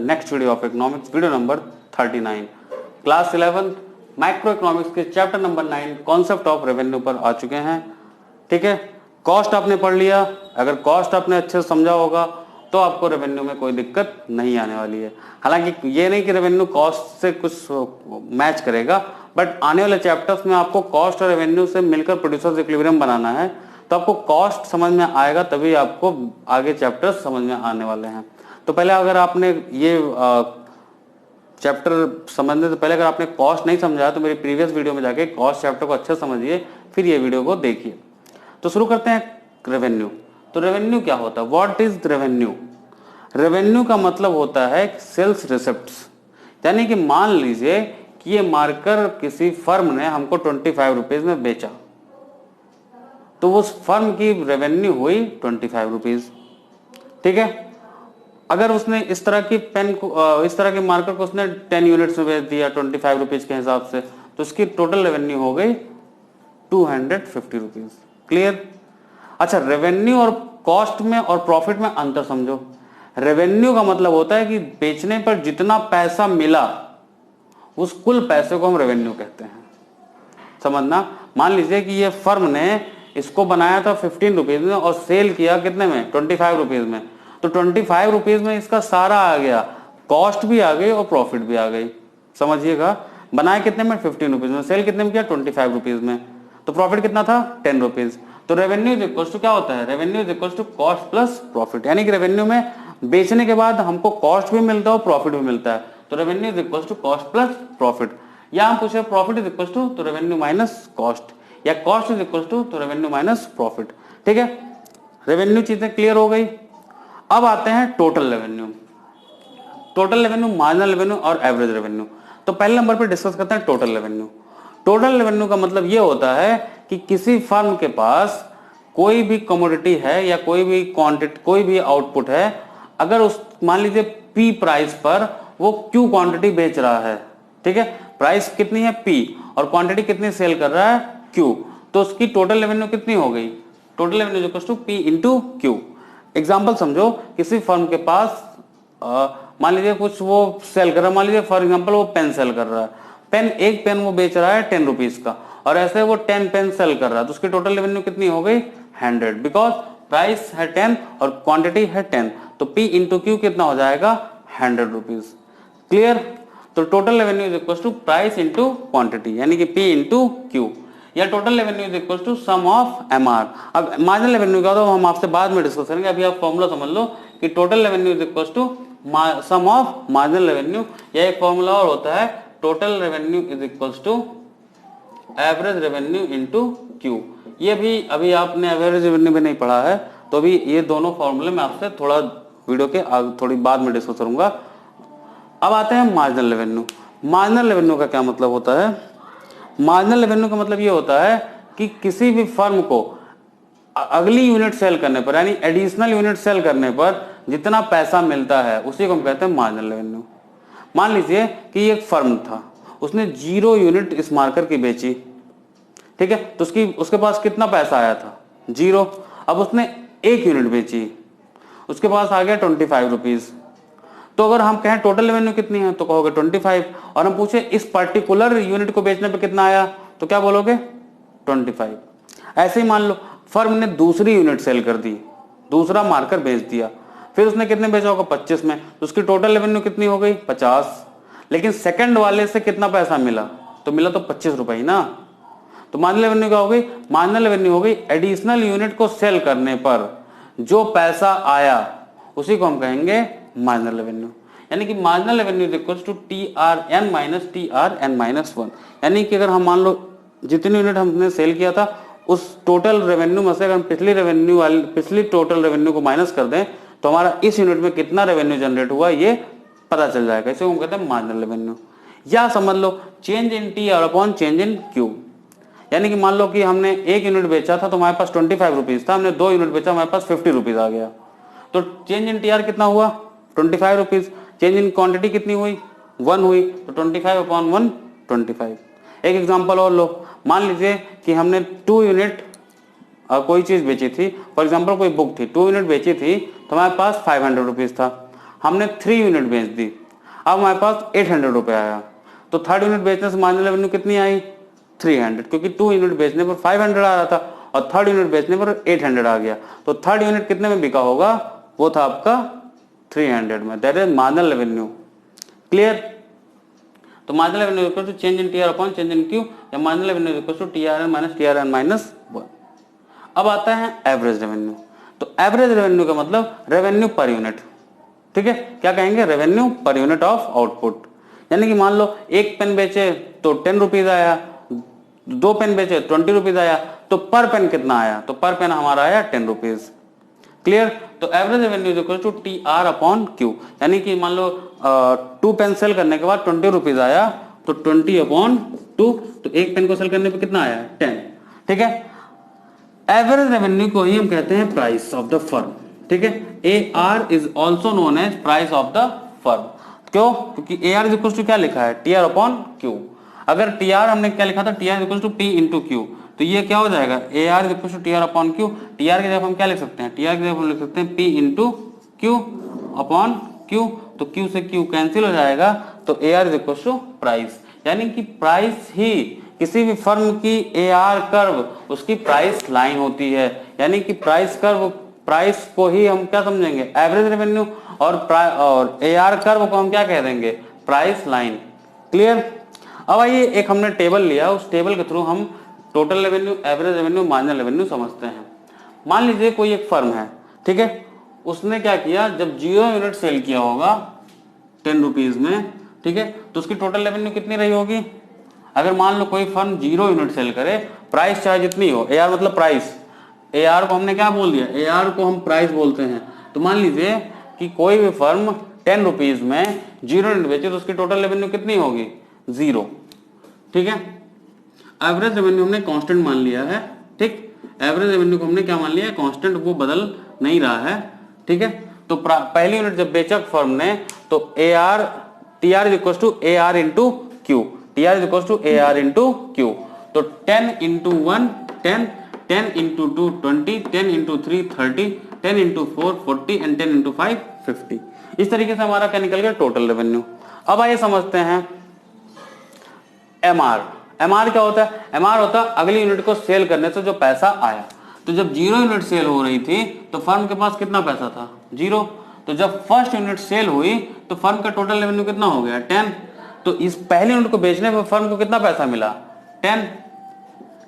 Next video of economics, video number 39। Class 11 micro economics के chapter number 9 concept of revenue पर आ चुके हैं। ठीक है, कॉस्ट आपने पढ़ लिया। अगर कॉस्ट आपने अच्छे से समझा होगा तो आपको रेवेन्यू में कोई दिक्कत नहीं आने वाली है। हालांकि ये नहीं कि रेवेन्यू कॉस्ट से कुछ मैच करेगा, बट आने वाले चैप्टर्स में आपको कॉस्ट और रेवेन्यू से मिलकर प्रोड्यूसर्स इक्विलिब्रियम बनाना है, तो आपको कॉस्ट समझ में आएगा तभी आपको आगे चैप्टर्स समझ में आने वाले हैं। तो पहले अगर आपने ये चैप्टर समझने से पहले अगर आपने कॉस्ट नहीं समझा तो मेरी प्रीवियस वीडियो में जाके कॉस्ट चैप्टर को अच्छे समझिए, फिर ये वीडियो को देखिए। तो शुरू करते हैं रेवेन्यू। तो रेवेन्यू क्या होता है? What is revenue? रेवेन्यू का मतलब होता है सेल्स रिसिप्ट्स, यानी कि मान लीजिए कि ये मार्कर किसी फर्म ने हमको 25 रुपीज में बेचा, तो उस फर्म की रेवेन्यू हुई 25 रुपीज। ठीक है, अगर उसने इस तरह की पेन को इस तरह के मार्कर को उसने 10 यूनिट्स में बेच दिया 25 रुपीज के हिसाब से, तो उसकी टोटल रेवेन्यू हो गई 250 रुपीज। क्लियर? अच्छा, रेवेन्यू और कॉस्ट में और प्रॉफिट में अंतर समझो। रेवेन्यू का मतलब होता है कि बेचने पर जितना पैसा मिला उस कुल पैसे को हम रेवेन्यू कहते हैं। समझना, मान लीजिए कि ये फर्म ने इसको बनाया था 15 रुपीज में और सेल किया कितने में? 25 रुपीज में। तो 25 रुपीज में इसका सारा आ गया, कॉस्ट भी आ गई और प्रॉफिट भी आ गई। समझिएगा, बनाया कितने में? 15 रुपीज में। सेल कितने में किया? 25 रुपीज में। तो प्रॉफिट कितना था? 10 रुपीज। तो रेवेन्यू इज इक्वल टू क्या होता है? Revenue is equal to cost plus profit, यानी कि रेवेन्यू में बेचने के बाद हमको कॉस्ट भी मिलता है और प्रॉफिट भी मिलता है। तो revenue is equal to cost plus profit, या हम पूछे प्रॉफिट इज इक्वल टू तो रेवेन्यू माइनस कॉस्ट, या कॉस्ट इज इक्वल टू तो रेवेन्यू माइनस प्रॉफिट। ठीक है, रेवेन्यू चीजें क्लियर हो गई। अब आते हैं total revenue. Total revenue, marginal revenue और एवरेज रेवेन्यू। तो पहले नंबर पे डिस्कस करते हैं टोटल रेवेन्यू। टोटल रेवेन्यू का मतलब ये होता है कि किसी फर्म के पास कोई भी कमोडिटी है या कोई भी क्वांटिटी, कोई भी आउटपुट है, अगर उस मान लीजिए पी प्राइस पर वो क्यू क्वांटिटी बेच रहा है। ठीक है, प्राइस कितनी है? पी, और क्वांटिटी कितनी सेल कर रहा है? क्यू। तो उसकी टोटल रेवेन्यू कितनी हो गई? Total revenue equals to P into Q. Example समझो, किसी फर्म के पास मान लीजिए कुछ वो सेल कर रहा है, मान लीजिए फॉर एग्जांपल वो पेन सेल कर रहा है। पेन, एक पेन वो बेच रहा है 10 रुपीज का, और ऐसे वो 10 पेन सेल कर रहा है, तो उसकी टोटल रेवेन्यू कितनी हो गई? 100, बिकॉज प्राइस है 10 और क्वांटिटी है 10, तो P इंटू क्यू कितना हो जाएगा? 100 रुपीज। क्लियर? तो total revenue is equal to price into quantity, यानी कि P इंटू क्यू, या total revenue is equal to sum of MR। अब मार्जिनल रेवेन्यू का तो हम आपसे बाद में डिस्कस करेंगे, अभी आप फॉर्मूला समझ लो कि total revenue is equal to sum of marginal revenue, या एक फॉर्मूला और होता है total revenue is equal to average revenue into Q. ये भी अभी आपने एवरेज रेवेन्यू में नहीं पढ़ा है, तो अभी ये दोनों फॉर्मूले मैं आपसे थोड़ा वीडियो के थोड़ी बाद में डिस्कस करूंगा। अब आते हैं मार्जिनल रेवेन्यू। मार्जिनल रेवेन्यू का क्या मतलब होता है? मार्जिनल रेवेन्यू का मतलब ये होता है कि किसी भी फर्म को अगली यूनिट सेल करने पर, यानी एडिशनल यूनिट सेल करने पर जितना पैसा मिलता है उसी को हम कहते हैं मार्जिनल रेवेन्यू। मान लीजिए कि एक फर्म था, उसने 0 यूनिट इस मार्कर की बेची। ठीक है, तो उसके पास कितना पैसा आया था? 0। अब उसने 1 यूनिट बेची, उसके पास आ गया 25 रुपीज। तो अगर हम कहें टोटल रेवेन्यू कितनी है, तो कहोगे 25, और हम पूछे इस पर्टिकुलर यूनिट को बेचने पे कितना आया, तो क्या बोलोगे? 25। ऐसे ही मान लो फर्म ने दूसरी यूनिट सेल कर दी, दूसरा मार्कर बेच दिया, फिर उसने कितने बेचा होगा? 25 में, तो उसकी टोटल रेवेन्यू कितनी हो गई? 50। लेकिन सेकंड वाले से कितना पैसा मिला? तो मिला तो 25 रुपए ना। तो मार्जिनल रेवेन्यू क्या हो गई? मार्जिनल रेवेन्यू हो गई एडिशनल यूनिट को सेल करने पर जो पैसा आया उसी को हम कहेंगे मार्जिनल रेवेन्यू। यानी कि marginal revenue is equal to TRN minus TRN minus 1, यानी कि अगर हम मान लो जितनी यूनिट हमने सेल किया था उस टोटल रेवेन्यू में से अगर हम पिछली टोटल रेवेन्यू को माइनस कर दें तो हमारा इस यूनिट में कितना रेवेन्यू जनरेट हुआ ये पता चल जाएगा। इसे हम कहते हैं मार्जिनल रेवेन्यू। या समझ लो change in TR upon change in Q, यानी कि मान लो कि हमने 1 यूनिट बेचा था तो हमारे पास 25 रुपीज था, हमने 2 यूनिट बेचा, हमारे पास 50 रुपीज आ गया। तो चेंज इन TR कितना हुआ? 25 रुपीज। चेंज इन क्वांटिटी कितनी हुई? 1 हुई, तो 25 अपॉन 1 25। एक एग्जांपल और लो, मान लीजिए कि हमने 2 यूनिट कोई चीज बेची थी, फॉर एग्जांपल कोई बुक थी, 2 यूनिट बेची थी तो हमारे पास 500 रुपीज था। हमने 3 यूनिट बेच दी, अब हमारे पास 800 रुपये आया, तो थर्ड यूनिट बेचने से मार्जिनल रेवेन्यू कितनी आई 300, क्योंकि 2 यूनिट बेचने पर 500 आ रहा था और थर्ड यूनिट बेचने पर 800 आ गया, तो थर्ड यूनिट कितने में बिका होगा, वो था आपका 300 में, that is marginal revenue. Clear? तो marginal revenue equal to change in TR upon change in Q, या marginal revenue equal to TRN minus TRN minus 1। अब आता है एवरेज रेवेन्यू। तो एवरेज रेवेन्यू का मतलब रेवेन्यू पर यूनिट, ठीक है, क्या कहेंगे, revenue per unit of output. यानी कि मान लो एक पेन बेचे तो 10 रुपीज आया, 2 पेन बेचे 20 रुपीज आया, तो पर पेन कितना आया, तो पर पेन हमारा आया 10 रुपीज। क्लियर? तो average revenue is equal to T R upon Q, यानी कि मान लो 2 पेन सेल करने के बाद 20 रुपीज आया, तो 20 अपॉन 2, तो एक पेन को सेल करने पे कितना आया 10, ठीक है। एवरेज रेवेन्यू को ही हम कहते हैं प्राइस ऑफ द फर्म, ठीक है। A R is also known as price of the firm. क्यों? क्योंकि A R is equal to क्या लिखा है, टी आर अपॉन क्यू। अगर टी आर हमने क्या लिखा था, T R is equal to P into Q, तो ये क्या हो जाएगा, A R is equal to T R upon Q. T R की जगह हम क्या लिख सकते हैं, टी आर की जगह हम लिख सकते हैं P into Q upon Q, तो क्यू से क्यू कैंसिल हो जाएगा, तो A R is equal to price. यानी कि प्राइस ही किसी भी फर्म की ए आर कर्व उसकी प्राइस लाइन होती है, यानी कि प्राइस कर्व, प्राइस को ही हम क्या समझेंगे, एवरेज रेवेन्यू, और ए आर कर्व को हम क्या कह देंगे, प्राइस लाइन। क्लियर? अब आइए एक हमने टेबल लिया, उस टेबल के थ्रू हम total revenue, average revenue, marginal revenue समझते हैं। मान लीजिए कोई एक फर्म है, ठीक है, उसने क्या किया, जब 0 यूनिट सेल किया होगा 10 रुपीज में, ठीक है, तो उसकी टोटल रेवेन्यू कितनी रही होगी। अगर मान लो कोई फर्म 0 यूनिट सेल करे, प्राइस चाहे जितनी हो, ए आर मतलब प्राइस, ए आर को हमने क्या बोल दिया, ए आर को हम प्राइस बोलते हैं। तो मान लीजिए कि कोई भी फर्म 10 रुपीज में 0 यूनिट बेचे, तो उसकी टोटल रेवेन्यू कितनी होगी, 0, ठीक है। एवरेज रेवेन्यू हमने कांस्टेंट मान लिया है, ठीक, एवरेज रेवेन्यू को हमने क्या मान लिया है, कांस्टेंट, वो बदल नहीं रहा है, ठीक है। तो पहली यूनिट जब बेचा फर्म ने, तो A R, T R is equal to A R into Q, T R is equal to A R into Q, तो 10 into 1 10, 10 into 2 20, 10 into 3 30, 10 into 4 40 and 10 into 5 50। इस तरीके से हमारा क्या निकल गया, टोटल रेवेन्यू। अब आइए समझते हैं एम आर। एम आर क्या होता है, एम आर होता है अगली यूनिट को सेल करने से जो पैसा आया। तो जब 0 यूनिट सेल हो रही थी तो फर्म के पास कितना पैसा था, 0। तो जब फर्स्ट यूनिट सेल हुई तो फर्म का टोटल रेवेन्यू कितना हो गया, 10। तो इस पहली यूनिट को बेचने पर फर्म को कितना पैसा मिला, 10।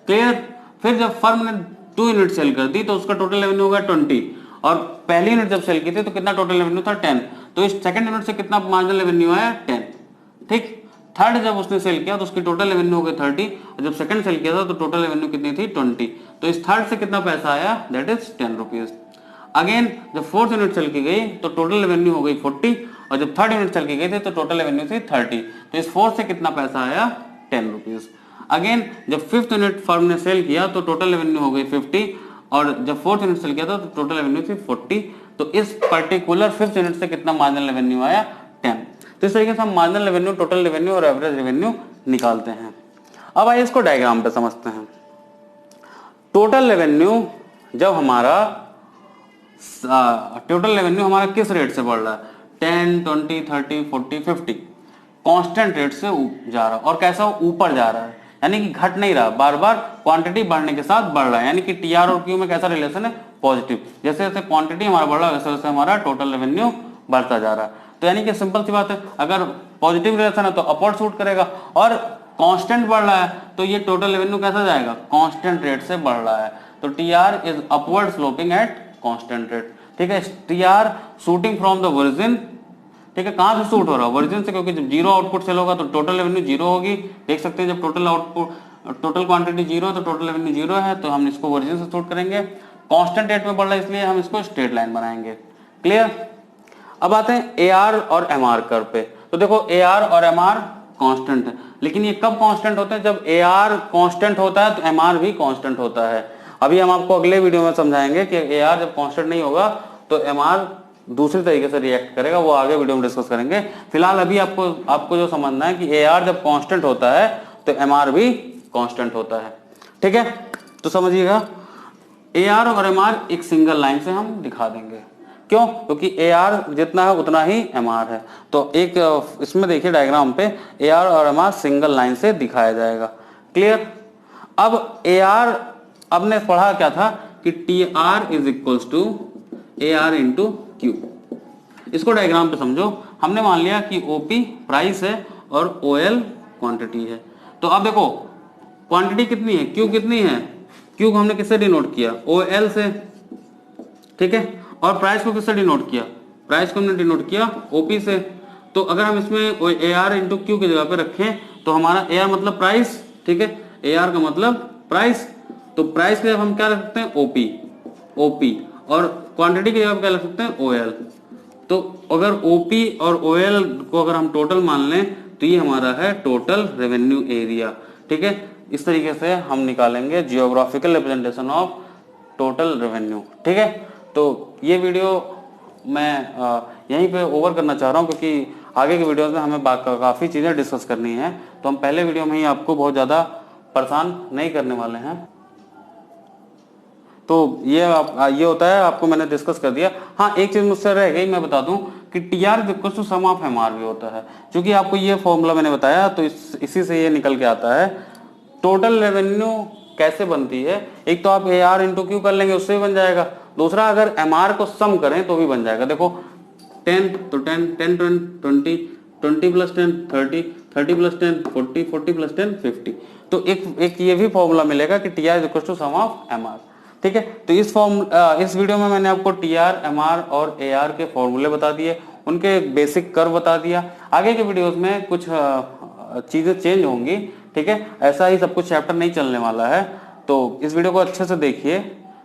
क्लियर? फिर जब फर्म ने 2 यूनिट सेल कर दी तो उसका टोटल रेवेन्यू हो गया 20, और पहली यूनिट जब सेल की थी तो कितना टोटल रेवेन्यू था, 10। तो इस सेकंड यूनिट से कितना मार्जिनल रेवेन्यू आया, 10, ठीक। थर्ड जब उसने सेल किया तो उसकी टोटल रेवेन्यू हो गई 30, और जब सेकंड सेल किया था तो टोटल रेवेन्यू कितनी थी, 20। तो इस थर्ड से कितना पैसा आया, दैट इज 10 रुपीज। अगेन जब फोर्थ यूनिट सेल की गई तो टोटल रेवेन्यू हो गई 40, और जब थर्ड यूनिट सेल की गई थी तो टोटल रेवेन्यू थी 30। तो इस फोर्थ से कितना पैसा आया, 10 रुपीज। अगेन जब फिफ्थ यूनिट फर्म ने सेल किया तो टोटल रेवेन्यू हो गई 50, और जब फोर्थ यूनिट सेल किया था तो टोटल रेवेन्यू थी 40। तो इस पर्टिकुलर फिफ्थ यूनिट से कितना मार्जिनल रेवेन्यू आया, 10। तो इस तरीके से हम मार्जिनल रेवेन्यू, टोटल रेवेन्यू और एवरेज रेवेन्यू निकालते हैं। अब आइए इसको डायग्राम पे समझते हैं। टोटल रेवेन्यू जब हमारा, टोटल रेवेन्यू हमारा किस रेट से बढ़ रहा है, 10, 20, 30, 40, 50, कांस्टेंट रेट से जा रहा है। और कैसा, ऊपर जा रहा है, यानी कि घट नहीं रहा, बार बार क्वांटिटी बढ़ने के साथ बढ़ रहा है। यानी कि टीआर और क्यू में कैसा रिलेशन है, पॉजिटिव। जैसे जैसे क्वांटिटी हमारा बढ़ रहा है वैसे वैसे हमारा टोटल रेवेन्यू बढ़ता जा रहा है। तो यानी कि सिंपल सी बात है, अगर पॉजिटिव रिलेशन है तो अपवर्ड शूट करेगा, और कांस्टेंट बढ़ रहा है तो ये टोटल रेवेन्यू कैसा जाएगा, कांस्टेंट रेट से बढ़ रहा है। तो TR is upward sloping at constant rate, ठीक है। TR shooting from the origin, ठीक है। कहां से शूट हो रहा है, ओरिजिन से, क्योंकि जब 0 आउटपुट सेल होगा तो टोटल रेवेन्यू 0 होगी। देख सकते हैं जब टोटल आउटपुट, टोटल क्वांटिटी 0 तो टोटल रेवेन्यू 0 है, तो हम इसको ओरिजिन से शूट करेंगे। कांस्टेंट रेट में बढ़ रहा है इसलिए हम इसको स्ट्रेट लाइन बनाएंगे। क्लियर? अब आते हैं ए आर और एम आर कर्व पे। तो देखो ए आर और एम आर कांस्टेंट है, लेकिन ये कब कांस्टेंट होते हैं, जब ए आर कांस्टेंट होता है तो एम आर भी कांस्टेंट होता है। अभी हम आपको अगले वीडियो में समझाएंगे कि ए आर जब कांस्टेंट नहीं होगा तो एम आर दूसरी तरीके से रिएक्ट करेगा, वो आगे वीडियो में डिस्कस करेंगे। फिलहाल अभी आपको जो समझना है कि ए आर जब कांस्टेंट होता है तो एम आर भी कांस्टेंट होता है, ठीक है। तो समझिएगा, ए आर और एम आर एक सिंगल लाइन से हम दिखा देंगे। क्यों? क्योंकि ए आर जितना है उतना ही एम आर है। तो एक इसमें देखिए डायग्राम पे ए आर और एम आर सिंगल लाइन से दिखाया जाएगा। क्लियर? अब ए आर, अब ने पढ़ा क्या था कि T R is equals to A R into Q. इसको डायग्राम पे समझो। हमने मान लिया कि ओपी प्राइस है और ओएल क्वांटिटी है। तो अब देखो क्वांटिटी कितनी है, क्यू कितनी है, क्यू को हमने किससे डिनोट किया, ओएल से, ठीक है। और प्राइस को किससे डिनोट किया, प्राइस को हमने डिनोट किया ओपी से। तो अगर हम इसमें ए आर इंटू क्यू की जगह पे रखें तो हमारा ए आर मतलब प्राइस, ठीक है, ए आर का मतलब प्राइस। तो प्राइस की जगह हम क्या रख सकते हैं, ओपी, ओपी, और क्वांटिटी की जगह पे क्या रख सकते हैं, ओएल। तो अगर ओपी और ओएल को अगर हम टोटल मान लें तो ये हमारा है टोटल रेवेन्यू एरिया, ठीक है। इस तरीके से हम निकालेंगे geographical representation of total revenue, ठीक है। तो ये वीडियो मैं यहीं पे ओवर करना चाह रहा हूँ क्योंकि आगे के वीडियोस में हमें काफ़ी चीज़ें डिस्कस करनी है। तो हम पहले वीडियो में ही आपको बहुत ज़्यादा परेशान नहीं करने वाले हैं। तो ये होता है, आपको मैंने डिस्कस कर दिया। हाँ, एक चीज़ मुझसे रह गई, मैं बता दूं कि T R equal to sum of M R भी होता है। क्योंकि आपको ये फॉर्मूला मैंने बताया तो इसी से ये निकल के आता है। टोटल रेवेन्यू कैसे बनती है, एक तो आप ए आर इंटू क्यू कर लेंगे, उससे भी बन जाएगा। दूसरा अगर एम आर को सम करें तो भी बन जाएगा। देखो 10 तो 10, 10 20, 20 प्लस 10 30, 30 प्लस 10 40, 40 प्लस 10 50। तो एक ये भी फॉर्मूला मिलेगा कि T R is equal to sum of M R, ठीक है। तो इस वीडियो में मैंने आपको टी आर, एम आर और ए आर के फॉर्मूले बता दिए, उनके बेसिक कर्व बता दिया। आगे के वीडियोस में कुछ चीजें चेंज होंगी, ठीक है। ऐसा ही सब कुछ चैप्टर नहीं चलने वाला है। तो इस वीडियो को अच्छे से देखिए,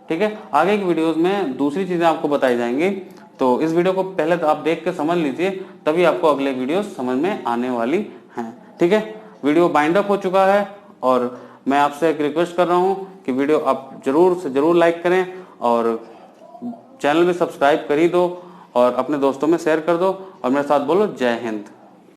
ठीक है। आगे की वीडियोस में दूसरी चीजें आपको बताई जाएंगी। तो इस वीडियो को पहले तो आप देख के समझ लीजिए, तभी आपको अगले वीडियो समझ में आने वाली हैं, ठीक है। वीडियो बाइंड अप हो चुका है और मैं आपसे एक रिक्वेस्ट कर रहा हूं कि वीडियो आप जरूर से जरूर लाइक करें और चैनल में सब्सक्राइब कर ही दो और अपने दोस्तों में शेयर कर दो और मेरे साथ बोलो जय हिंद।